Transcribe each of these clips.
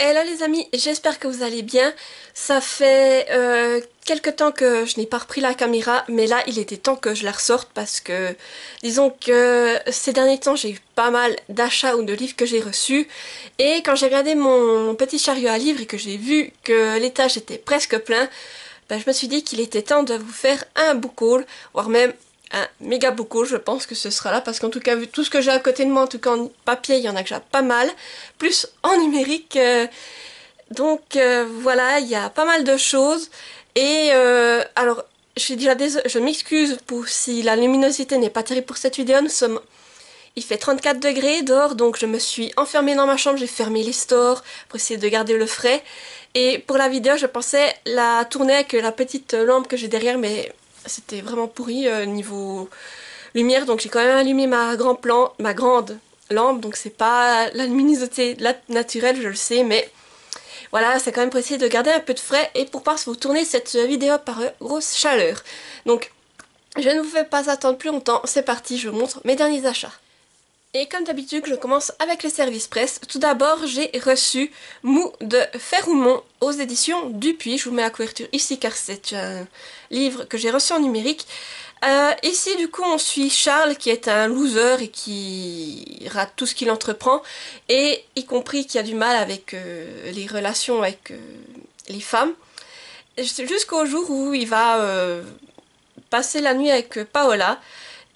Hello les amis, j'espère que vous allez bien. Ça fait quelque temps que je n'ai pas repris la caméra, mais là il était temps que je la ressorte parce que disons que ces derniers temps j'ai eu pas mal d'achats ou de livres que j'ai reçus, et quand j'ai regardé mon petit chariot à livres et que j'ai vu que l'étage était presque plein, ben, je me suis dit qu'il était temps de vous faire un book haul, voire même un méga book haul. Je pense que ce sera là parce qu'en tout cas vu tout ce que j'ai à côté de moi, en tout cas en papier il y en a déjà pas mal, plus en numérique, voilà, il y a pas mal de choses. Et alors je suis déjà je m'excuse pour si la luminosité n'est pas terrible pour cette vidéo. Il fait 34 degrés dehors, donc je me suis enfermée dans ma chambre, j'ai fermé les stores pour essayer de garder le frais. Et pour la vidéo, je pensais la tourner avec la petite lampe que j'ai derrière, mais c'était vraiment pourri niveau lumière, donc j'ai quand même allumé ma grande lampe, donc c'est pas la luminosité naturelle, je le sais, mais voilà, c'est quand même pour essayer de garder un peu de frais et pour pas vous tourner cette vidéo par grosse chaleur. Donc, je ne vous fais pas attendre plus longtemps, c'est parti, je vous montre mes derniers achats. Et comme d'habitude, je commence avec le service presse. Tout d'abord, j'ai reçu Mou de Féroumont aux éditions Dupuis. Je vous mets la couverture ici car c'est un livre que j'ai reçu en numérique. Ici, du coup, on suit Charles qui est un loser et qui rate tout ce qu'il entreprend, et y compris qui a du mal avec les relations avec les femmes. Jusqu'au jour où il va passer la nuit avec Paola.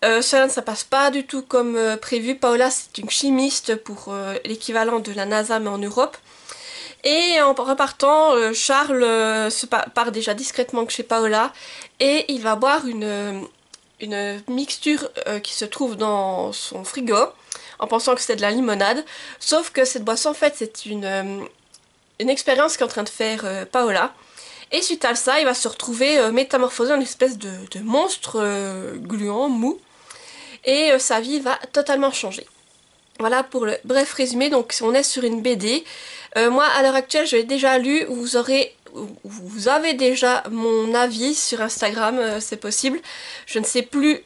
Cela ne se passe pas du tout comme prévu. Paola, c'est une chimiste pour l'équivalent de la NASA mais en Europe. Et en repartant, Charles part déjà discrètement chez Paola et il va boire une mixture qui se trouve dans son frigo en pensant que c'est de la limonade. Sauf que cette boisson, en fait, c'est une expérience qu'est en train de faire Paola. Et suite à ça, il va se retrouver métamorphosé en une espèce de monstre gluant, mou. Et sa vie va totalement changer. Voilà pour le bref résumé. Donc on est sur une BD. Moi à l'heure actuelle je l'ai déjà lu. Vous avez déjà mon avis sur Instagram, c'est possible. Je ne sais plus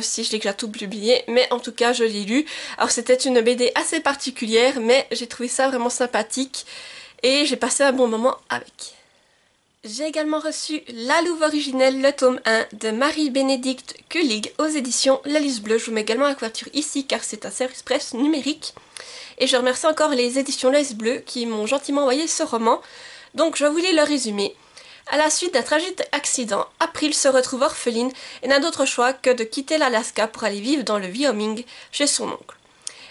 si je l'ai déjà tout publié, mais en tout cas je l'ai lu. Alors c'était une BD assez particulière, mais j'ai trouvé ça vraiment sympathique et j'ai passé un bon moment avec. J'ai également reçu La Louve originelle, le tome 1 de Marie-Bénédicte Kulig aux éditions La Lys Bleue. Je vous mets également la couverture ici car c'est un service presse numérique. Et je remercie encore les éditions La Lys Bleue qui m'ont gentiment envoyé ce roman. Donc je vous lis le résumé. À la suite d'un tragique accident, April se retrouve orpheline et n'a d'autre choix que de quitter l'Alaska pour aller vivre dans le Wyoming chez son oncle.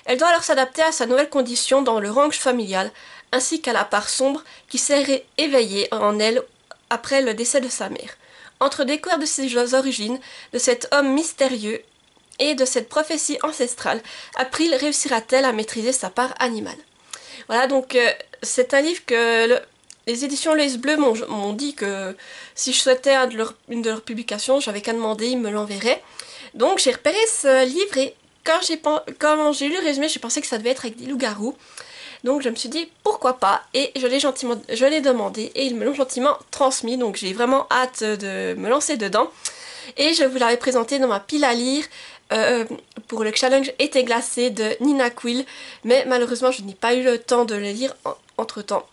Elle doit alors s'adapter à sa nouvelle condition dans le ranch familial, ainsi qu'à la part sombre qui s'est éveillée en elle après le décès de sa mère. Entre découverte de ses origines, de cet homme mystérieux et de cette prophétie ancestrale, April réussira-t-elle à maîtriser sa part animale? Voilà, donc c'est un livre que les éditions Les Bleus m'ont dit que si je souhaitais une de leurs publications, j'avais qu'à demander, ils me l'enverraient. Donc j'ai repéré ce livre et quand j'ai lu le résumé, j'ai pensé que ça devait être avec des loups-garous. Donc je me suis dit pourquoi pas, et je l'ai demandé et ils me l'ont gentiment transmis, donc j'ai vraiment hâte de me lancer dedans. Et je vous l'avais présenté dans ma pile à lire pour le challenge été glacé de Nina Quill, mais malheureusement je n'ai pas eu le temps de le lire entre temps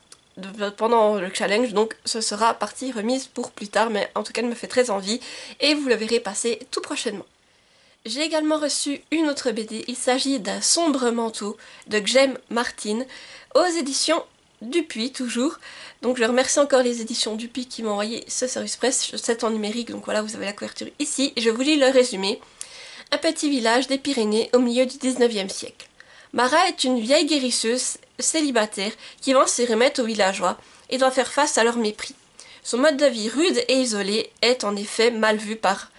pendant le challenge, donc ce sera partie remise pour plus tard, mais en tout cas elle me fait très envie et vous le verrez passer tout prochainement. J'ai également reçu une autre BD, il s'agit d'un sombre manteau de Gem Martin aux éditions Dupuis toujours. Donc je remercie encore les éditions Dupuis qui m'ont envoyé ce service presse, c'est en numérique, donc voilà vous avez la couverture ici. Je vous lis le résumé. Un petit village des Pyrénées au milieu du 19e siècle. Mara est une vieille guérisseuse célibataire qui vend ses remèdes aux villageois et doit faire face à leur mépris. Son mode de vie rude et isolé est en effet mal vu par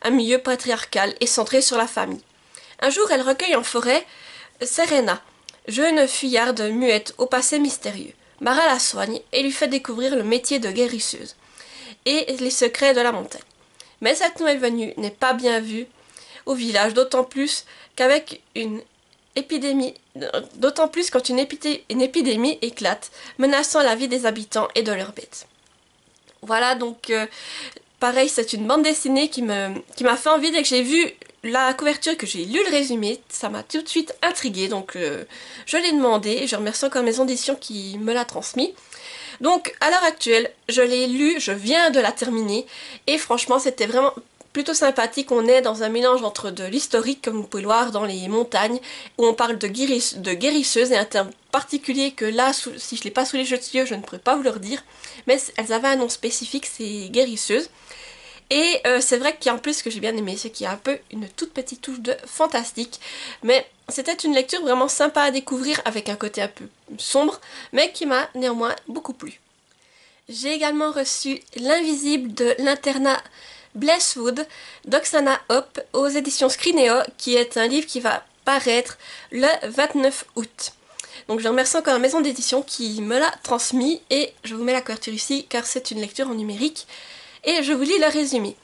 un milieu patriarcal et centré sur la famille. Un jour, elle recueille en forêt Serena, jeune fuyarde muette au passé mystérieux. Mara la soigne et lui fait découvrir le métier de guérisseuse et les secrets de la montagne. Mais cette nouvelle venue n'est pas bien vue au village, d'autant plus quand une épidémie éclate, menaçant la vie des habitants et de leurs bêtes. Voilà, donc pareil, c'est une bande dessinée qui m'a fait envie dès que j'ai vu la couverture, que j'ai lu le résumé, ça m'a tout de suite intriguée, donc je l'ai demandé. Je remercie encore maison d'édition qui me l'a transmis. Donc à l'heure actuelle, je l'ai lu, je viens de la terminer, et franchement c'était vraiment plutôt sympathique. On est dans un mélange entre de l'historique, comme vous pouvez le voir, dans les montagnes, où on parle de guérisseuses, et un terme particulier que là, si je ne l'ai pas sous les yeux, je ne pourrais pas vous le redire, mais elles avaient un nom spécifique, c'est guérisseuses. Et c'est vrai qu'il y a en plus ce que j'ai bien aimé, c'est qu'il y a un peu une toute petite touche de fantastique, mais c'était une lecture vraiment sympa à découvrir avec un côté un peu sombre, mais qui m'a néanmoins beaucoup plu. J'ai également reçu L'Invisible de l'internat Blesswood d'Oksana Hope aux éditions Scrinéo, qui est un livre qui va paraître le 29 août. Donc je remercie encore la maison d'édition qui me l'a transmis, et je vous mets la couverture ici car c'est une lecture en numérique. Et je vous lis le résumé.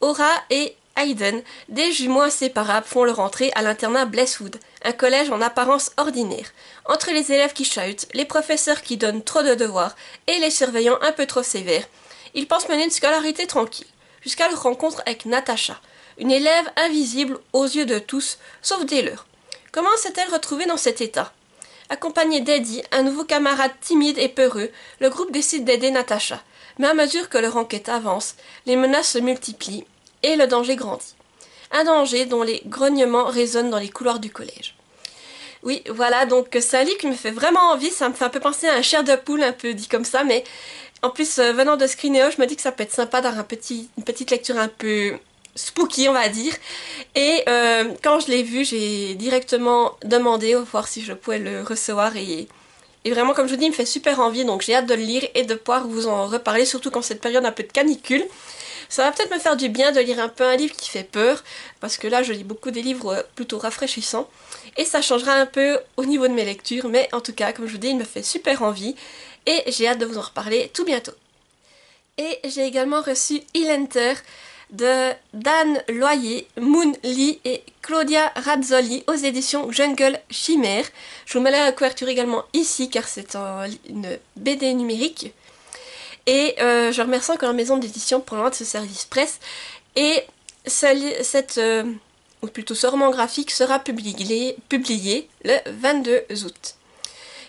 Aura et Hayden, des jumeaux inséparables, font leur entrée à l'internat Blesswood, un collège en apparence ordinaire. Entre les élèves qui chahutent, les professeurs qui donnent trop de devoirs et les surveillants un peu trop sévères, ils pensent mener une scolarité tranquille, jusqu'à leur rencontre avec Natacha, une élève invisible aux yeux de tous, sauf des leurs. Comment s'est-elle retrouvée dans cet état? Accompagnée d'Eddie, un nouveau camarade timide et peureux, le groupe décide d'aider Natacha. Mais à mesure que leur enquête avance, les menaces se multiplient et le danger grandit. Un danger dont les grognements résonnent dans les couloirs du collège. Oui, voilà, donc c'est un livre qui me fait vraiment envie, ça me fait un peu penser à un chair de poule, un peu dit comme ça, mais en plus, venant de Scrinéo, je me dis que ça peut être sympa d'avoir une petite lecture un peu spooky, on va dire. Et quand je l'ai vu, j'ai directement demandé voir si je pouvais le recevoir, et vraiment, comme je vous dis, il me fait super envie, donc j'ai hâte de le lire et de pouvoir vous en reparler, surtout quand cette période un peu de canicule. Ça va peut-être me faire du bien de lire un peu un livre qui fait peur, parce que là, je lis beaucoup des livres plutôt rafraîchissants, et ça changera un peu au niveau de mes lectures, mais en tout cas, comme je vous dis, il me fait super envie, et j'ai hâte de vous en reparler tout bientôt. Et j'ai également reçu E-Lenter de Dan Loyer, Moon Lee et Claudia Razzoli aux éditions Jungle Chimère. Je vous mets la couverture également ici car c'est une BD numérique. Et je remercie encore la maison d'édition pour l'envoi de ce service presse. Et ou plutôt ce roman graphique sera publié le 22 août.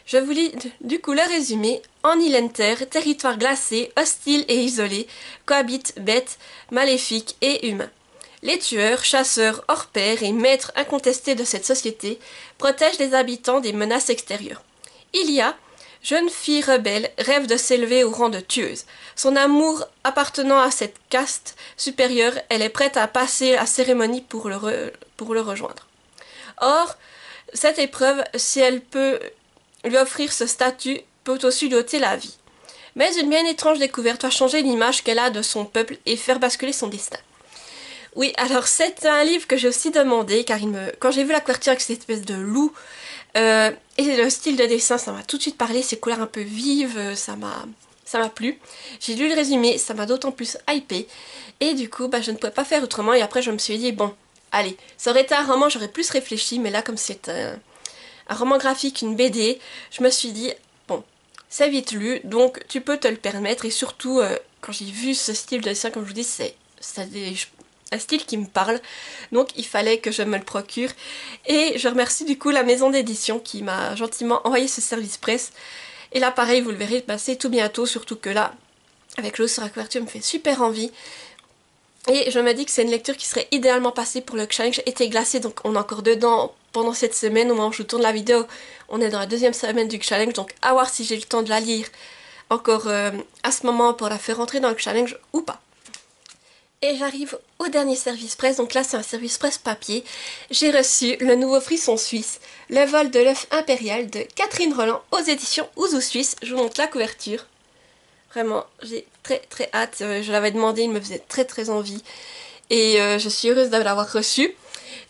Je vous lis du coup le résumé. En E-Lenter, territoire glacé, hostile et isolé, cohabitent bêtes, maléfiques et humains. Les tueurs, chasseurs, hors pair et maîtres incontestés de cette société protègent les habitants des menaces extérieures. Ilia, jeune fille rebelle, rêve de s'élever au rang de tueuse. Son amour appartenant à cette caste supérieure, elle est prête à passer la cérémonie pour le rejoindre. Or, cette épreuve, si elle peut lui offrir ce statut, peut aussi lui ôter la vie. Mais une bien étrange découverte va changer l'image qu'elle a de son peuple et faire basculer son destin. Oui, alors c'est un livre que j'ai aussi demandé, car quand j'ai vu la couverture avec cette espèce de loup, et le style de dessin, ça m'a tout de suite parlé, ces couleurs un peu vives, ça m'a plu. J'ai lu le résumé, ça m'a d'autant plus hypé, et du coup, je ne pouvais pas faire autrement, et après je me suis dit, bon, allez, ça aurait été un roman, j'aurais plus réfléchi, mais là, comme c'est un roman graphique, une BD, je me suis dit, bon, c'est vite lu, donc tu peux te le permettre, et surtout, quand j'ai vu ce style de dessin, comme je vous dis, c'est un style qui me parle, donc il fallait que je me le procure, et je remercie du coup la maison d'édition qui m'a gentiment envoyé ce service presse, et là pareil, vous le verrez, c'est tout bientôt, surtout que là, avec l'eau sur la couverture, me fait super envie. Et je me dis que c'est une lecture qui serait idéalement passée pour le challenge été glacé, donc on est encore dedans pendant cette semaine, au moment où je vous tourne la vidéo, on est dans la deuxième semaine du challenge, donc à voir si j'ai le temps de la lire encore à ce moment pour la faire rentrer dans le challenge ou pas. Et j'arrive au dernier service presse, donc là c'est un service presse papier. J'ai reçu le nouveau frisson suisse, Le vol de l'œuf impérial de Catherine Rolland aux éditions Ouzou Suisse. Je vous montre la couverture. Vraiment, j'ai très hâte, je l'avais demandé, il me faisait très envie. Et je suis heureuse de l'avoir reçu.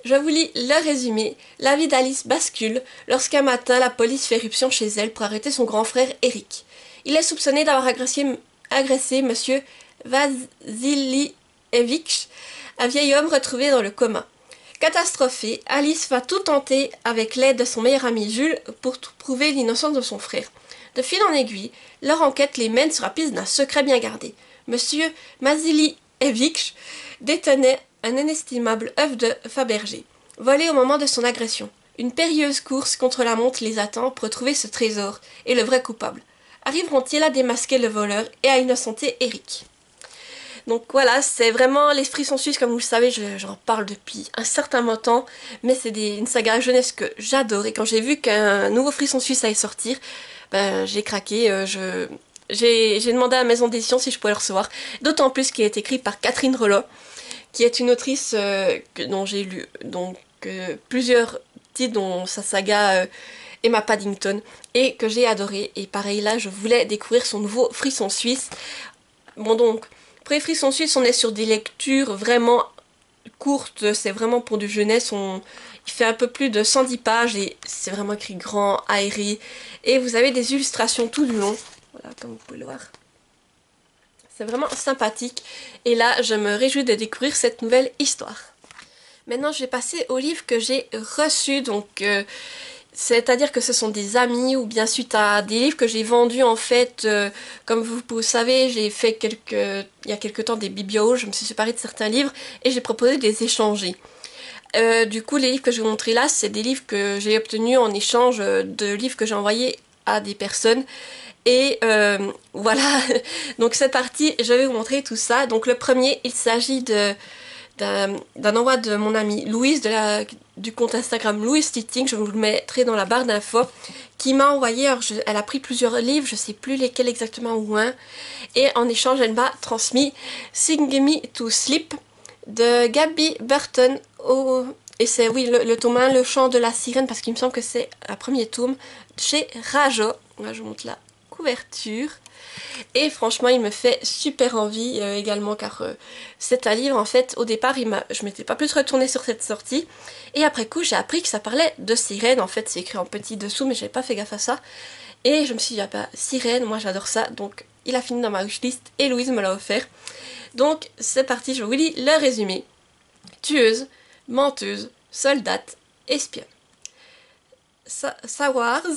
Je vous lis le résumé. La vie d'Alice bascule lorsqu'un matin la police fait éruption chez elle pour arrêter son grand frère Eric. Il est soupçonné d'avoir agressé monsieur Vasilievich, un vieil homme retrouvé dans le coma. Catastrophée, Alice va tout tenter avec l'aide de son meilleur ami Jules pour prouver l'innocence de son frère. De fil en aiguille, leur enquête les mène sur la piste d'un secret bien gardé. Monsieur Vasilievich détenait un inestimable œuf de Fabergé, volé au moment de son agression. Une périlleuse course contre la montre les attend pour retrouver ce trésor et le vrai coupable. Arriveront-ils à démasquer le voleur et à innocenter Eric? Donc voilà, c'est vraiment les frissons suisses, comme vous le savez, j'en parle depuis un certain temps, mais c'est une saga jeunesse que j'adore, et quand j'ai vu qu'un nouveau frisson suisse allait sortir, ben, j'ai craqué, j'ai demandé à la maison d'édition si je pouvais le recevoir, d'autant plus qu'il est écrit par Catherine Rollo, qui est une autrice dont j'ai lu plusieurs titres, dont sa saga Emma Paddington, et que j'ai adoré, et pareil là, je voulais découvrir son nouveau frisson suisse. Bon donc, pour les frissons suisses, on est sur des lectures vraiment courtes, c'est vraiment pour du jeunesse, il fait un peu plus de 110 pages et c'est vraiment écrit grand, aéré, et vous avez des illustrations tout du long, voilà comme vous pouvez le voir. C'est vraiment sympathique, et là je me réjouis de découvrir cette nouvelle histoire. Maintenant je vais passer aux livres que j'ai reçus, donc c'est-à-dire que ce sont des amis ou bien suite à des livres que j'ai vendus en fait, comme vous savez, j'ai fait il y a quelques temps des biblios, je me suis séparée de certains livres et j'ai proposé de les échanger. Du coup, les livres que je vais vous montrer là, c'est des livres que j'ai obtenus en échange de livres que j'ai envoyés à des personnes. Et voilà, donc c'est parti, je vais vous montrer tout ça. Donc le premier, il s'agit d'un envoi de mon amie Louise du compte Instagram Louise Titting, je vous le mettrai dans la barre d'infos, qui m'a envoyé, alors elle a pris plusieurs livres, je sais plus lesquels exactement ou un, et en échange elle m'a transmis Sing Me to Sleep de Gabby Burton, et c'est oui le tome 1, Le chant de la sirène, parce qu'il me semble que c'est un premier tome chez Rajo. Là je vous montre la couverture. Et franchement il me fait super envie également, car c'est un livre en fait, au départ je m'étais pas plus retournée sur cette sortie, et après coup j'ai appris que ça parlait de sirène, en fait c'est écrit en petit dessous mais j'avais pas fait gaffe à ça, et je me suis dit ah bah sirène, moi j'adore ça, donc il a fini dans ma wishlist et Louise me l'a offert. Donc c'est parti, je vous lis le résumé. Tueuse, menteuse, soldate, espionne. Sawars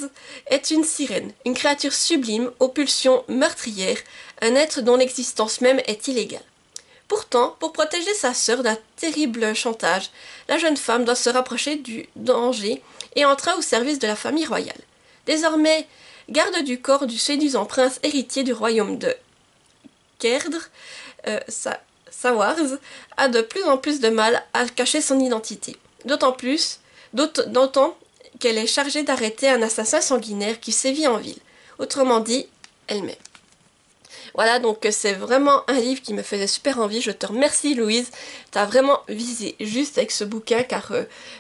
est une sirène, une créature sublime aux pulsions meurtrières, un être dont l'existence même est illégale. Pourtant, pour protéger sa sœur d'un terrible chantage, la jeune femme doit se rapprocher du danger et entrer au service de la famille royale. Désormais, garde du corps du séduisant prince héritier du royaume de Kerdr, Sawars a de plus en plus de mal à cacher son identité. D'autant qu'elle est chargée d'arrêter un assassin sanguinaire qui sévit en ville. Autrement dit, elle-même. Voilà, donc c'est vraiment un livre qui me faisait super envie. Je te remercie Louise, t'as vraiment visé juste avec ce bouquin, car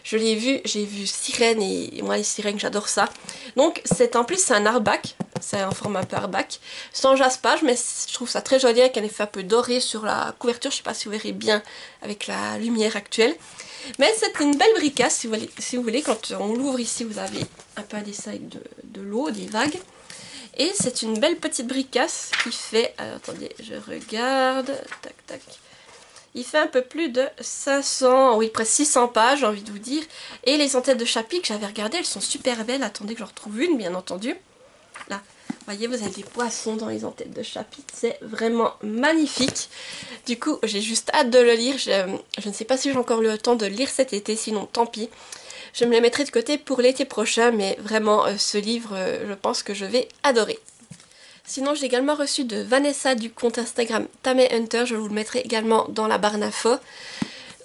je l'ai vu, j'ai vu Sirène, et moi les sirènes j'adore ça. Donc en plus c'est un hardback, c'est un format un peu hardback, sans jaspage, mais je trouve ça très joli avec un effet un peu doré sur la couverture. Je sais pas si vous verrez bien avec la lumière actuelle. Mais c'est une belle bricasse, si vous voulez, quand on l'ouvre ici, vous avez un peu un dessin avec de l'eau, des vagues. Et c'est une belle petite bricasse qui fait, alors, attendez, je regarde, tac tac, il fait un peu plus de 500, oui presque 600 pages, j'ai envie de vous dire. Et les entêtes de chapitres que j'avais regardées, elles sont super belles, attendez que j'en retrouve une bien entendu. Là, vous voyez, vous avez des poissons dans les entêtes de chapitres, c'est vraiment magnifique. Du coup, j'ai juste hâte de le lire, je ne sais pas si j'ai encore le temps de le lire cet été, sinon tant pis. Je me le mettrai de côté pour l'été prochain, mais vraiment ce livre, je pense que je vais adorer. Sinon, j'ai également reçu de Vanessa du compte Instagram Tamé Hunter, je vous le mettrai également dans la barre d'infos.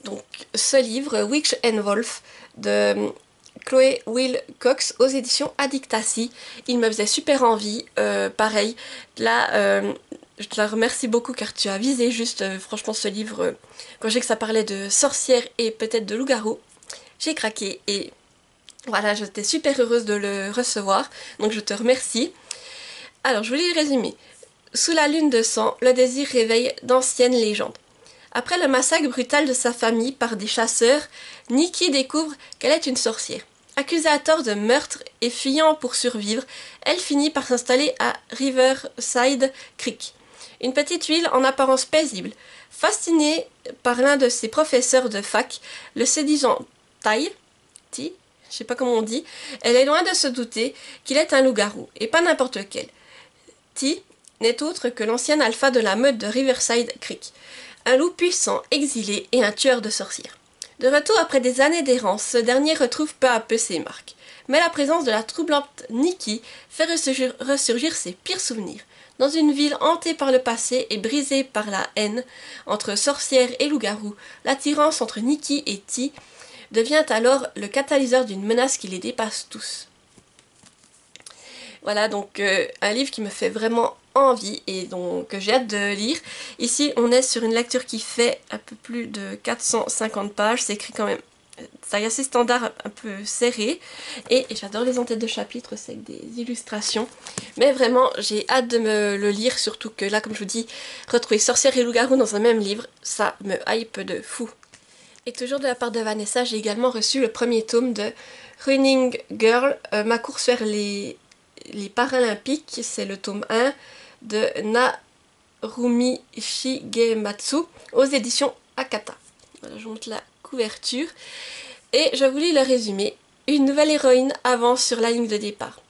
Donc ce livre, Witch and Wolf, de Chloé Wilcox aux éditions Addictacy. Il me faisait super envie, pareil. Là, je te la remercie beaucoup car tu as visé juste, franchement ce livre, quand j'ai que ça parlait de sorcières et peut-être de loups-garous, j'ai craqué et voilà, j'étais super heureuse de le recevoir, donc je te remercie. Alors, je vous lis le résumé. Sous la lune de sang, le désir réveille d'anciennes légendes. Après le massacre brutal de sa famille par des chasseurs, Nikki découvre qu'elle est une sorcière. Accusée à tort de meurtre et fuyant pour survivre, elle finit par s'installer à Riverside Creek, une petite ville en apparence paisible. Fascinée par l'un de ses professeurs de fac, le séduisant Ty, je sais pas comment on dit, elle est loin de se douter qu'il est un loup-garou, et pas n'importe lequel. Ty n'est autre que l'ancien alpha de la meute de Riverside Creek, un loup puissant, exilé et un tueur de sorcières. De retour après des années d'errance, ce dernier retrouve peu à peu ses marques. Mais la présence de la troublante Nikki fait ressurgir ses pires souvenirs. Dans une ville hantée par le passé et brisée par la haine entre sorcières et loups-garous, l'attirance entre Nikki et Ti devient alors le catalyseur d'une menace qui les dépasse tous. Voilà donc un livre qui me fait vraiment envie et donc que j'ai hâte de lire. Ici on est sur une lecture qui fait un peu plus de 450 pages, c'est écrit quand même, c'est assez standard, un peu serré, et j'adore les en-têtes de chapitres, c'est avec des illustrations, mais vraiment j'ai hâte de me le lire, surtout que là comme je vous dis, retrouver sorcière et loup-garou dans un même livre, ça me hype de fou. Et toujours de la part de Vanessa, j'ai également reçu le premier tome de Running Girl, ma course vers les Paralympiques, c'est le tome 1 de Narumi Shigematsu aux éditions Akata. Voilà, je vous montre la couverture. Et je vous lis le résumé. Une nouvelle héroïne avance sur la ligne de départ.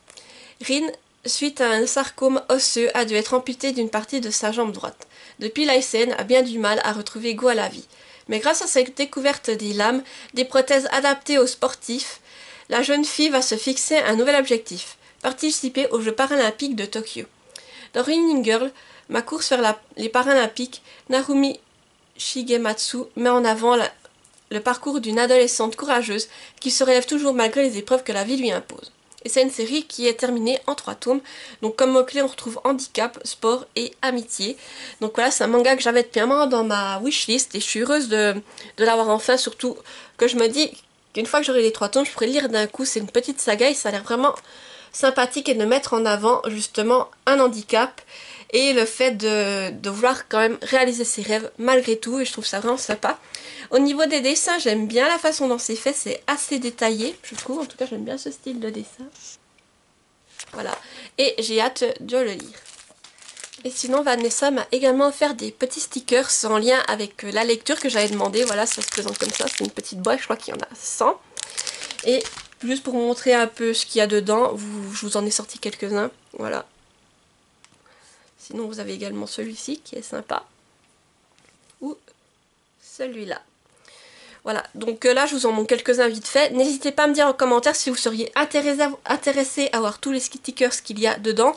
Rin, suite à un sarcome osseux, a dû être amputée d'une partie de sa jambe droite. Depuis, la lycéenne a bien du mal à retrouver goût à la vie. Mais grâce à cette découverte des lames, des prothèses adaptées aux sportifs, la jeune fille va se fixer un nouvel objectif: participer aux Jeux paralympiques de Tokyo. Dans Running Girl, ma course vers les Paralympiques, Narumi Shigematsu met en avant le parcours d'une adolescente courageuse qui se relève toujours malgré les épreuves que la vie lui impose. Et c'est une série qui est terminée en 3 tomes. Donc comme mot-clé on retrouve handicap, sport et amitié. Donc voilà, c'est un manga que j'avais depuis un moment dans ma wishlist et je suis heureuse de l'avoir enfin, surtout que je me dis qu'une fois que j'aurai les 3 tomes, je pourrai lire d'un coup. C'est une petite saga et ça a l'air vraiment sympathique, et de mettre en avant justement un handicap et le fait de vouloir quand même réaliser ses rêves malgré tout, et je trouve ça vraiment sympa. Au niveau des dessins, j'aime bien la façon dont c'est fait, c'est assez détaillé, je trouve, en tout cas j'aime bien ce style de dessin. Voilà, et j'ai hâte de le lire. Et sinon, Vanessa m'a également offert des petits stickers en lien avec la lecture que j'avais demandé. Voilà, ça se présente comme ça, c'est une petite boîte, je crois qu'il y en a 100. Et juste pour vous montrer un peu ce qu'il y a dedans, je vous en ai sorti quelques-uns, voilà. Sinon vous avez également celui-ci qui est sympa, ou celui-là. Voilà, donc là je vous en montre quelques-uns vite fait. N'hésitez pas à me dire en commentaire si vous seriez intéressé à voir tous les stickers qu'il y a dedans.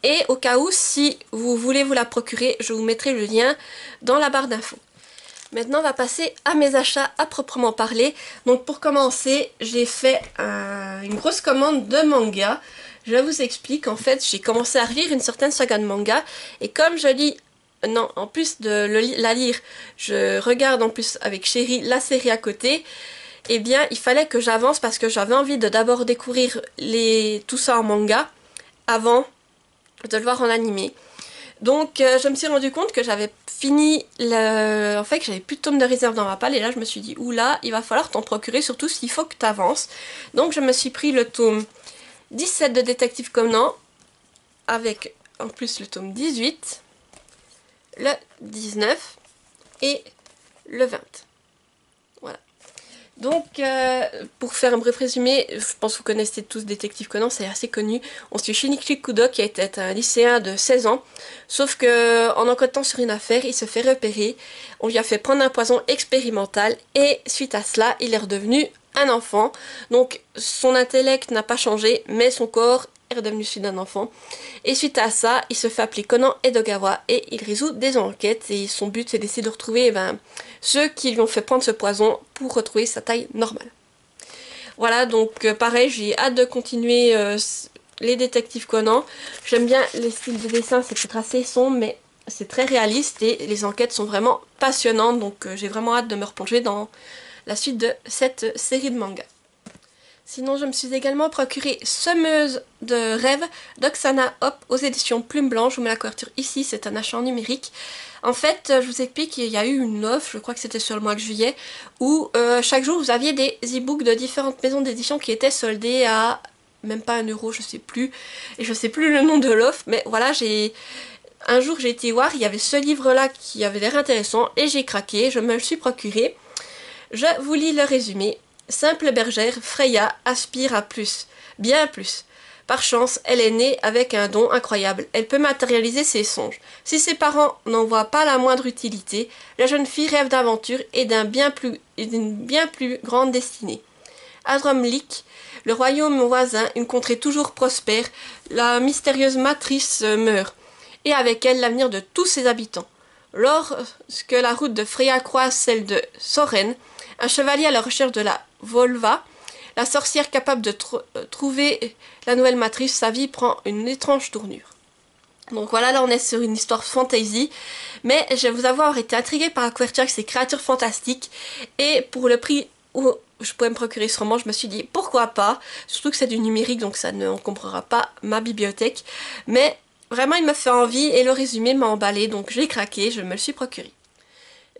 Et au cas où, si vous voulez vous la procurer, je vous mettrai le lien dans la barre d'infos. Maintenant on va passer à mes achats à proprement parler. Donc pour commencer, j'ai fait une grosse commande de manga. Je vous explique, en fait j'ai commencé à relire une certaine saga de manga. Et comme je lis, non, en plus de la lire, je regarde en plus avec Chéri la série à côté. Eh bien il fallait que j'avance parce que j'avais envie de d'abord découvrir tout ça en manga avant de le voir en animé. Donc je me suis rendu compte que j'avais fini en fait que j'avais plus de tomes de réserve dans ma palle, et là je me suis dit oula, il va falloir t'en procurer, surtout s'il faut que tu avances. Donc je me suis pris le tome 17 de Détective Conan, avec en plus le tome 18, le 19 et le 20. Voilà. Donc, pour faire un bref résumé, je pense que vous connaissez tous Détective Conan, c'est assez connu. On suit Shinichi Kudo qui était un lycéen de 16 ans, sauf que en enquêtant sur une affaire, il se fait repérer. On lui a fait prendre un poison expérimental et suite à cela, il est redevenu un enfant. Donc, son intellect n'a pas changé, mais son corps est redevenu celui d'un enfant. Et suite à ça, il se fait appeler Conan Edogawa et il résout des enquêtes. Et son but, c'est d'essayer de retrouver ceux qui lui ont fait prendre ce poison pour retrouver sa taille normale. Voilà, donc pareil, j'ai hâte de continuer les détectives Conan. J'aime bien les styles de dessin, c'est peut-être assez sombre, mais c'est très réaliste et les enquêtes sont vraiment passionnantes. Donc j'ai vraiment hâte de me replonger dans la suite de cette série de mangas. Sinon, je me suis également procuré Semeuse de rêves d'Oksana Hop aux éditions Plume Blanche. Je vous mets la couverture ici, c'est un achat en numérique. En fait, je vous explique, il y a eu une offre, je crois que c'était sur le mois de juillet, où chaque jour vous aviez des e-books de différentes maisons d'édition qui étaient soldés à même pas 1 euro, je sais plus. Et je sais plus le nom de l'offre, mais voilà, un jour j'ai été voir, il y avait ce livre-là qui avait l'air intéressant et j'ai craqué, je me le suis procuré. Je vous lis le résumé. Simple bergère, Freya aspire à plus, bien plus. Par chance, elle est née avec un don incroyable. Elle peut matérialiser ses songes. Si ses parents n'en voient pas la moindre utilité, la jeune fille rêve d'aventure et d'une bien plus grande destinée. À Drumlick, le royaume voisin, une contrée toujours prospère, la matrice meurt, et avec elle l'avenir de tous ses habitants. Lorsque la route de Freya croise celle de Soren, un chevalier à la recherche de la Volva, la sorcière capable de trouver la nouvelle matrice, sa vie prend une étrange tournure. Donc voilà, là on est sur une histoire fantasy, mais je vais vous avoir été intriguée par la couverture avec ces créatures fantastiques, et pour le prix où je pouvais me procurer ce roman, je me suis dit pourquoi pas, surtout que c'est du numérique donc ça ne encombrera pas ma bibliothèque, mais vraiment il me fait envie et le résumé m'a emballé donc j'ai craqué, je me le suis procuré.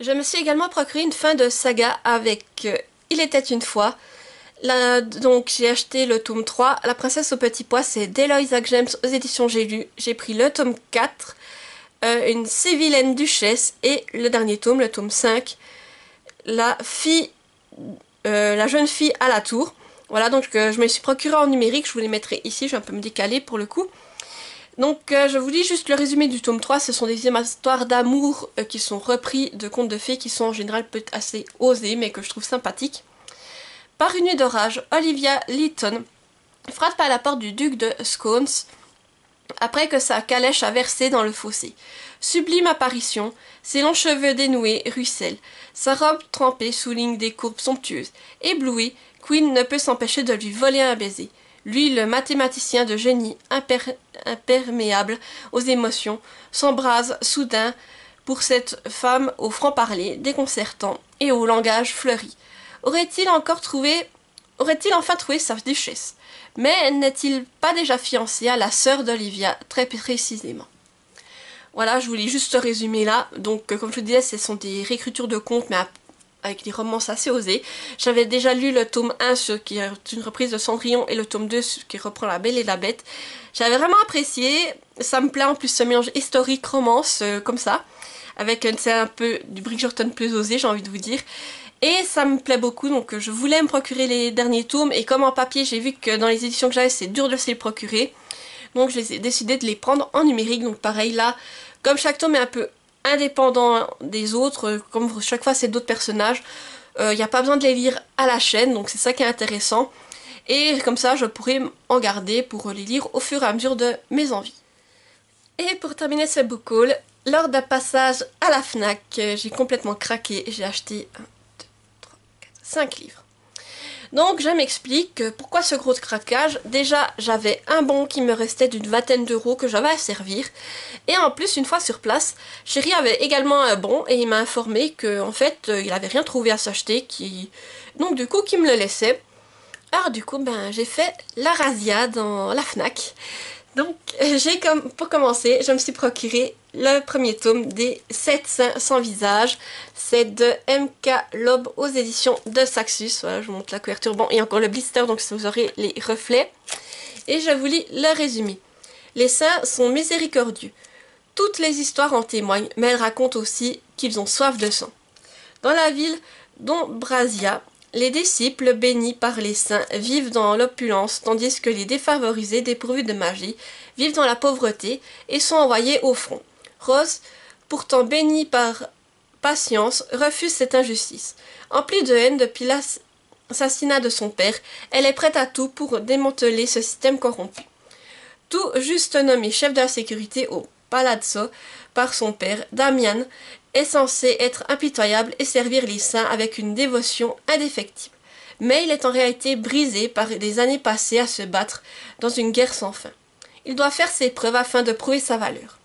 Je me suis également procuré une fin de saga avec Il était une fois. Là, donc j'ai acheté le tome 3, La princesse au petit pois, c'est d'Eloisa James aux éditions J'ai lu. J'ai pris le tome 4, Une si vilaine duchesse, et le dernier tome, le tome 5, La jeune fille à la tour. Voilà, donc je me les suis procuré en numérique, je vous les mettrai ici, je vais un peu me décaler pour le coup. Donc je vous lis juste le résumé du tome 3, ce sont des histoires d'amour qui sont repris de contes de fées qui sont en général peut-être assez osés mais que je trouve sympathiques. Par une nuit d'orage, Olivia Lytton frappe à la porte du duc de Scones après que sa calèche a versé dans le fossé. Sublime apparition, ses longs cheveux dénoués ruissellent, sa robe trempée souligne des courbes somptueuses. Ébloui, Queen ne peut s'empêcher de lui voler un baiser. Lui, le mathématicien de génie imperméable aux émotions, s'embrase soudain pour cette femme au franc-parler déconcertant et au langage fleuri. Aurait-il enfin trouvé sa duchesse? Mais n'est-il pas déjà fiancé à la sœur d'Olivia, très précisément? Voilà, je vous lis juste ce résumé là. Donc, comme je vous disais, ce sont des réécritures de contes, mais avec des romances assez osées. J'avais déjà lu le tome 1, qui est une reprise de Cendrillon, et le tome 2, qui reprend La Belle et la Bête. J'avais vraiment apprécié. Ça me plaît en plus ce mélange historique-romance, comme ça. Avec un peu du Bridgerton plus osé, j'ai envie de vous dire. Et ça me plaît beaucoup, donc je voulais me procurer les derniers tomes, et comme en papier j'ai vu que dans les éditions que j'avais c'est dur de se les procurer, donc j'ai décidé de les prendre en numérique. Donc pareil là, comme chaque tome est un peu indépendant des autres, comme chaque fois c'est d'autres personnages, il n'y a pas besoin de les lire à la chaîne, donc c'est ça qui est intéressant, et comme ça je pourrais en garder pour les lire au fur et à mesure de mes envies. Et pour terminer ce book haul, lors d'un passage à la FNAC, j'ai complètement craqué, j'ai acheté 5 livres. Donc je m'explique pourquoi ce gros craquage. Déjà j'avais un bon qui me restait d'une vingtaine d'euros que j'avais à servir, et en plus une fois sur place, Chéri avait également un bon et il m'a informé que en fait il avait rien trouvé à s'acheter, donc du coup qui me le laissait. Alors du coup j'ai fait la razzia dans la FNAC. Donc pour commencer, je me suis procuré le premier tome des 7 saints sans visage. C'est de M.K. Lob aux éditions de Saxus. Voilà, je vous montre la couverture. Bon, il y a encore le blister, donc vous aurez les reflets. Et je vous lis le résumé. Les saints sont miséricordieux. Toutes les histoires en témoignent, mais elles racontent aussi qu'ils ont soif de sang. Dans la ville d'Ombrasia, les disciples bénis par les saints vivent dans l'opulence, tandis que les défavorisés dépourvus de magie vivent dans la pauvreté et sont envoyés au front. Rose, pourtant bénie par patience, refuse cette injustice. Emplie de haine depuis l'assassinat de son père, elle est prête à tout pour démanteler ce système corrompu. Tout juste nommé chef de la sécurité au Palazzo par son père, Damian est censé être impitoyable et servir les saints avec une dévotion indéfectible. Mais il est en réalité brisé par des années passées à se battre dans une guerre sans fin. Il doit faire ses preuves afin de prouver sa valeur.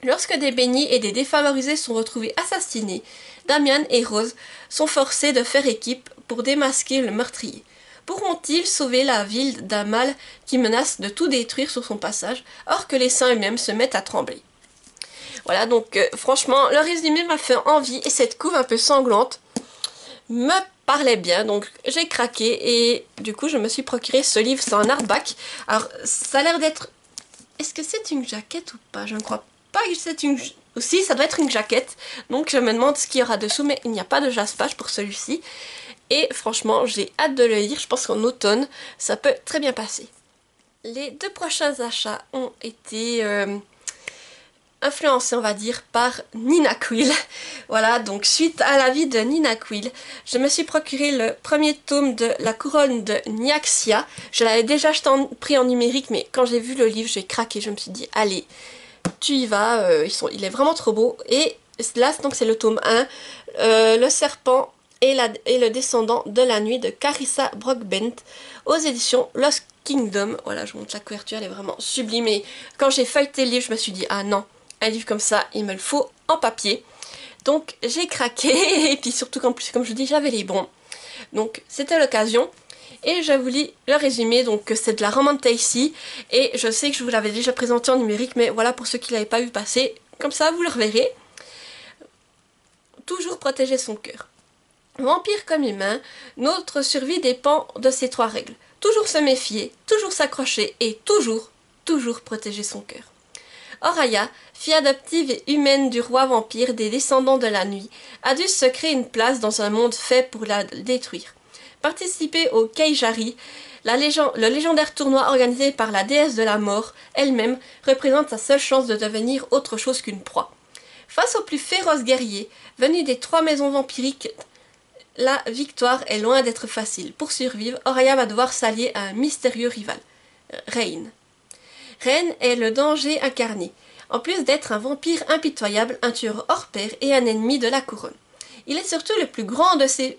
Lorsque des bénis et des défavorisés sont retrouvés assassinés, Damian et Rose sont forcés de faire équipe pour démasquer le meurtrier. Pourront-ils sauver la ville d'un mal qui menace de tout détruire sur son passage, or que les saints eux-mêmes se mettent à trembler? Voilà, donc franchement, le résumé m'a fait envie et cette couve un peu sanglante me parlait bien, donc j'ai craqué et du coup je me suis procuré ce livre, c'est un hardback. Alors ça a l'air d'être... Est-ce que c'est une jaquette ou pas? Je ne crois pas que c'est une... Aussi, ça doit être une jaquette, donc je me demande ce qu'il y aura dessous, mais il n'y a pas de jaspage pour celui-ci. Et franchement, j'ai hâte de le lire, je pense qu'en automne, ça peut très bien passer. Les 2 prochains achats ont été influencé, on va dire, par Nina Quill. Voilà, donc suite à l'avis de Nina Quill, je me suis procuré le premier tome de La Couronne de Nyaxia. Je l'avais déjà acheté pris en numérique, mais quand j'ai vu le livre, j'ai craqué. Je me suis dit, allez, tu y vas, il est vraiment trop beau. Et là, donc c'est le tome 1, Le Serpent et le Descendant de la Nuit de Carissa Brockbent aux éditions Lost Kingdom. Voilà, je vous montre la couverture, elle est vraiment sublime. Et quand j'ai feuilleté le livre, je me suis dit, ah non, un livre comme ça, il me le faut en papier. Donc j'ai craqué, et puis surtout qu'en plus, comme je vous dis, j'avais les bons. Donc c'était l'occasion. Et je vous lis le résumé, donc c'est de la romance ici. Et je sais que je vous l'avais déjà présenté en numérique, mais voilà pour ceux qui ne l'avaient pas vu passer. Comme ça, vous le reverrez. Toujours protéger son cœur. Vampire comme humain, notre survie dépend de ces 3 règles. Toujours se méfier, toujours s'accrocher et toujours protéger son cœur. Oraya, fille adoptive et humaine du roi vampire des descendants de la nuit, a dû se créer une place dans un monde fait pour la détruire. Participer au Keijari, le légendaire tournoi organisé par la déesse de la mort elle-même, représente sa seule chance de devenir autre chose qu'une proie. Face aux plus féroces guerriers, venus des 3 maisons vampiriques, la victoire est loin d'être facile. Pour survivre, Oraya va devoir s'allier à un mystérieux rival, Rain. Rain est le danger incarné. En plus d'être un vampire impitoyable, un tueur hors pair et un ennemi de la couronne. Il est surtout le plus grand de ses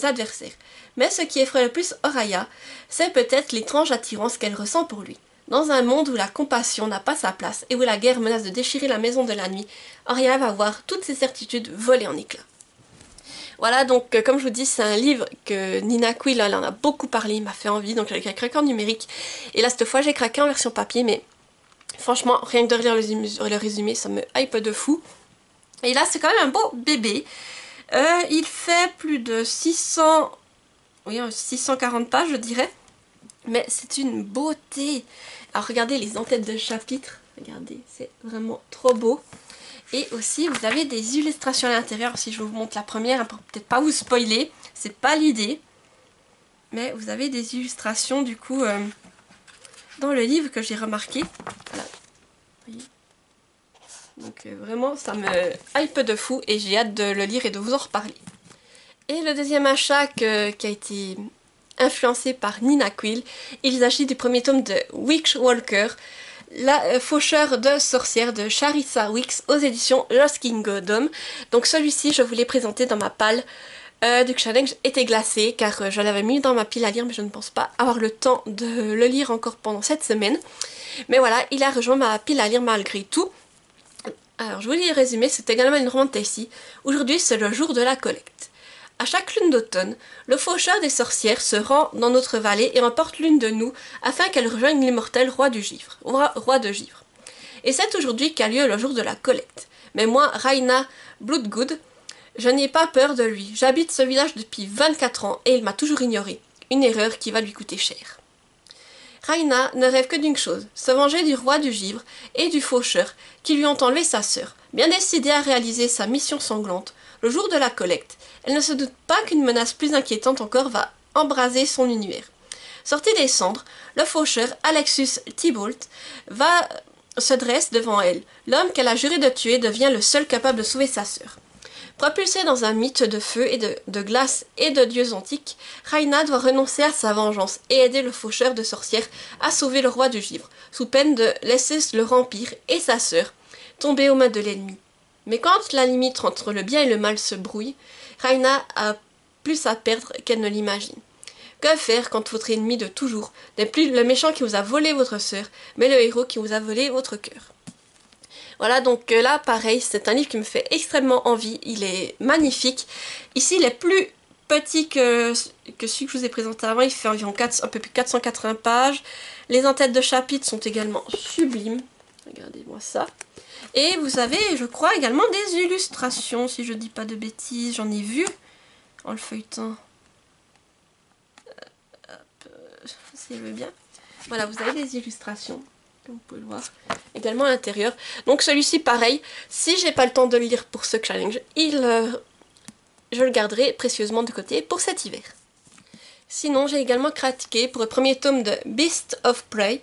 adversaires. Mais ce qui effraie le plus Oraya, c'est peut-être l'étrange attirance qu'elle ressent pour lui. Dans un monde où la compassion n'a pas sa place et où la guerre menace de déchirer la maison de la nuit, Oraya va voir toutes ses certitudes voler en éclats. Voilà, donc comme je vous dis, c'est un livre que Nina Quill, elle en a beaucoup parlé, il m'a fait envie, donc j'ai craqué en numérique. Et là, cette fois, j'ai craqué en version papier, mais franchement, rien que de relire le résumé, ça me hype de fou. Et là, c'est quand même un beau bébé. Il fait plus de 640 pages, je dirais. Mais c'est une beauté. Alors, regardez les entêtes de chapitres. Regardez, c'est vraiment trop beau. Et aussi, vous avez des illustrations à l'intérieur. Si je vous montre la première, hein, pour peut-être pas vous spoiler, c'est pas l'idée. Mais vous avez des illustrations, du coup, dans le livre que j'ai remarqué. Voilà. Vous voyez. Donc vraiment, ça me hype de fou et j'ai hâte de le lire et de vous en reparler. Et le deuxième achat qui a été influencé par Nina Quill, il s'agit du premier tome de Witchwalker, la faucheur de sorcières de Charissa Wicks aux éditions Lost Kingdom. Donc celui-ci, je vous l'ai présenté dans ma palle du challenge été glacé, car je l'avais mis dans ma pile à lire, mais je ne pense pas avoir le temps de le lire encore pendant cette semaine. Mais voilà, il a rejoint ma pile à lire malgré tout. Alors je vous lis le résumé, c'est également une romance ici. Aujourd'hui, c'est le jour de la collecte. À chaque lune d'automne, le faucheur des sorcières se rend dans notre vallée et emporte l'une de nous afin qu'elle rejoigne l'immortel roi de Givre. Et c'est aujourd'hui qu'a lieu le jour de la collecte. Mais moi, Raina Bloodgood, je n'ai pas peur de lui. J'habite ce village depuis 24 ans et il m'a toujours ignoré. Une erreur qui va lui coûter cher. Raina ne rêve que d'une chose, se venger du roi du Givre et du faucheur qui lui ont enlevé sa sœur. Bien décidée à réaliser sa mission sanglante, le jour de la collecte, elle ne se doute pas qu'une menace plus inquiétante encore va embraser son univers. Sorti des cendres, le faucheur Alexus Thibault se dresse devant elle. L'homme qu'elle a juré de tuer devient le seul capable de sauver sa sœur. Propulsée dans un mythe de feu et de glace et de dieux antiques, Raina doit renoncer à sa vengeance et aider le faucheur de sorcières à sauver le roi du Givre, sous peine de laisser le vampire et sa sœur tomber aux mains de l'ennemi. Mais quand la limite entre le bien et le mal se brouille, Raina a plus à perdre qu'elle ne l'imagine. Que faire quand votre ennemi de toujours n'est plus le méchant qui vous a volé votre sœur, mais le héros qui vous a volé votre cœur? Voilà, donc là, pareil, c'est un livre qui me fait extrêmement envie. Il est magnifique. Ici, il est plus petit que celui que je vous ai présenté avant. Il fait environ un peu plus de 480 pages. Les entêtes de chapitres sont également sublimes. Regardez-moi ça. Et vous avez, je crois, également des illustrations, si je dis pas de bêtises. J'en ai vu en le feuilletant. Si je veux bien. Voilà, vous avez des illustrations. Comme vous pouvez le voir, également à l'intérieur. Donc celui-ci, pareil, si j'ai pas le temps de le lire pour ce challenge, je le garderai précieusement de côté pour cet hiver. Sinon, j'ai également critiqué pour le premier tome de Beast of Prey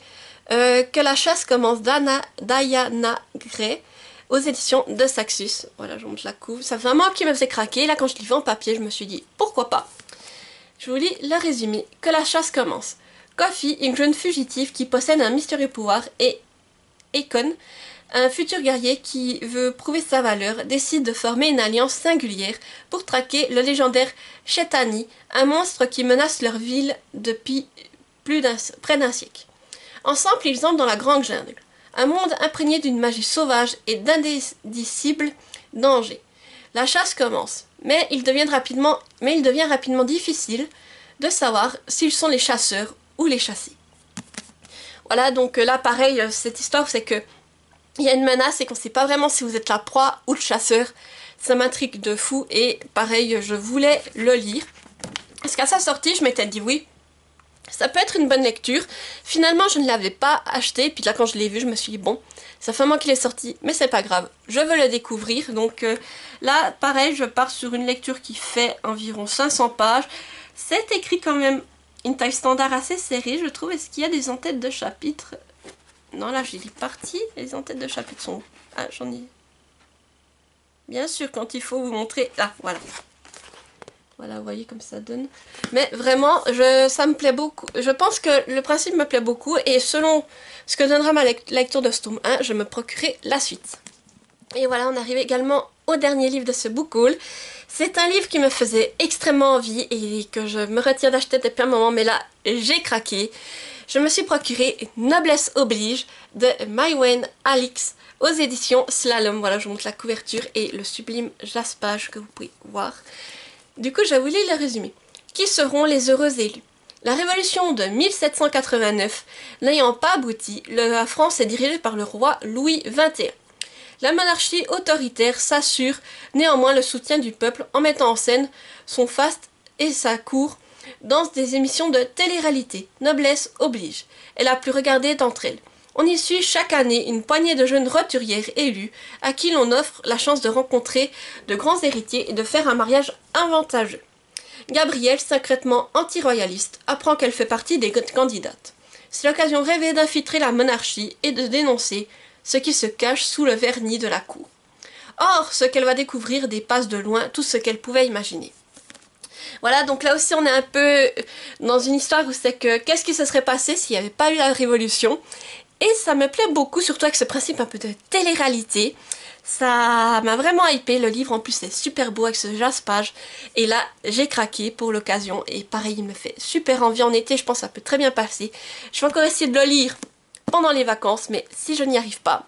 que la chasse commence d'Diana Gray aux éditions de Saxus. Voilà, je montre la couve. Ça fait un moment qui me faisait craquer. Là, quand je l'ai vu en papier, je me suis dit pourquoi pas. Je vous lis le résumé. Que la chasse commence. Coffee, une jeune fugitive qui possède un mystérieux pouvoir, et Akon, un futur guerrier qui veut prouver sa valeur, décide de former une alliance singulière pour traquer le légendaire Shetani, un monstre qui menace leur ville depuis près d'un siècle. Ensemble, ils entrent dans la grande jungle, un monde imprégné d'une magie sauvage et d'indicibles dangers. La chasse commence, mais il devient rapidement difficile de savoir s'ils sont les chasseurs ou les chassés. Voilà, donc là pareil, cette histoire c'est que il y a une menace et qu'on ne sait pas vraiment si vous êtes la proie ou le chasseur. Ça m'intrigue de fou et pareil, je voulais le lire. Parce qu'à sa sortie, je m'étais dit oui, ça peut être une bonne lecture. Finalement, je ne l'avais pas acheté. Puis là, quand je l'ai vu, je me suis dit bon, ça fait un moment qu'il est sorti, mais c'est pas grave. Je veux le découvrir. Donc là, pareil, je pars sur une lecture qui fait environ 500 pages. C'est écrit quand même une taille standard assez serrée, je trouve. Est-ce qu'il y a des en-têtes de chapitres? Non, là, j'ai les parties. Les en-têtes de chapitres sont... Ah, j'en ai... Bien sûr, quand il faut vous montrer... Ah, voilà. Voilà, vous voyez comme ça donne. Mais vraiment, ça me plaît beaucoup. Je pense que le principe me plaît beaucoup. Et selon ce que donnera ma lecture de ce tome 1, je me procurerai la suite. Et voilà, on arrive également au dernier livre de ce book haul. C'est un livre qui me faisait extrêmement envie et que je me retire d'acheter depuis un moment. Mais là, j'ai craqué. Je me suis procuré Noblesse oblige de Maïwenn Alix aux éditions Slalom. Voilà, je vous montre la couverture et le sublime jaspage que vous pouvez voir. Du coup, je vais vous lire le résumé. Qui seront les heureux élus? La révolution de 1789 n'ayant pas abouti, la France est dirigée par le roi Louis XXI. La monarchie autoritaire s'assure néanmoins le soutien du peuple en mettant en scène son faste et sa cour dans des émissions de télé-réalité. Noblesse oblige, est la plus regardée d'entre elles. On y suit chaque année une poignée de jeunes roturières élues à qui l'on offre la chance de rencontrer de grands héritiers et de faire un mariage avantageux. Gabrielle, secrètement anti-royaliste, apprend qu'elle fait partie des candidates. C'est l'occasion rêvée d'infiltrer la monarchie et de dénoncer ce qui se cache sous le vernis de la cour. Or, ce qu'elle va découvrir dépasse de loin tout ce qu'elle pouvait imaginer. Voilà, donc là aussi on est un peu dans une histoire où c'est que qu'est-ce qui se serait passé s'il n'y avait pas eu la révolution. Et ça me plaît beaucoup, surtout avec ce principe un peu de télé-réalité. Ça m'a vraiment hypé, le livre en plus c'est super beau avec ce jaspage. Et là j'ai craqué pour l'occasion et pareil il me fait super envie en été, je pense que ça peut très bien passer. Je vais encore essayer de le lire pendant les vacances, mais si je n'y arrive pas,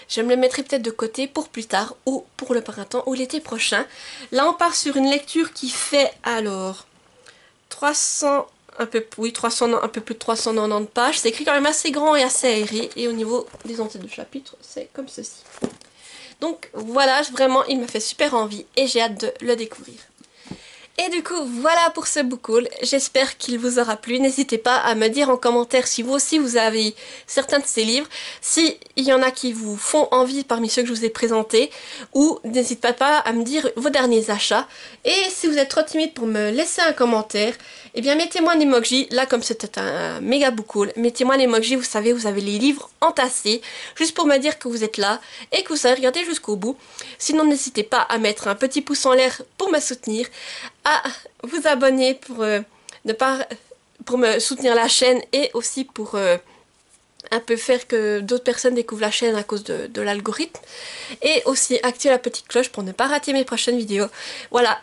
je me le mettrai peut-être de côté pour plus tard ou pour le printemps ou l'été prochain. Là on part sur une lecture qui fait alors 300... un peu plus de 390 pages. C'est écrit quand même assez grand et assez aéré. Et au niveau des en-têtes de chapitres, c'est comme ceci. Donc voilà, vraiment, il me fait super envie et j'ai hâte de le découvrir. Et du coup, voilà pour ce book haul. J'espère qu'il vous aura plu. N'hésitez pas à me dire en commentaire si vous aussi vous avez certains de ces livres. S'il y en a qui vous font envie parmi ceux que je vous ai présentés. Ou n'hésitez pas à me dire vos derniers achats. Et si vous êtes trop timide pour me laisser un commentaire, eh bien mettez-moi un emoji. Là, comme c'était un méga book haul, mettez-moi un emoji. Vous savez, vous avez les livres entassés. Juste pour me dire que vous êtes là et que vous avez regardé jusqu'au bout. Sinon, n'hésitez pas à mettre un petit pouce en l'air pour me soutenir, à vous abonner pour me soutenir la chaîne et aussi pour un peu faire que d'autres personnes découvrent la chaîne à cause de l'algorithme, et aussi activer la petite cloche pour ne pas rater mes prochaines vidéos. Voilà,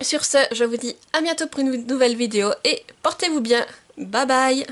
sur ce je vous dis à bientôt pour une nouvelle vidéo et portez-vous bien, bye bye.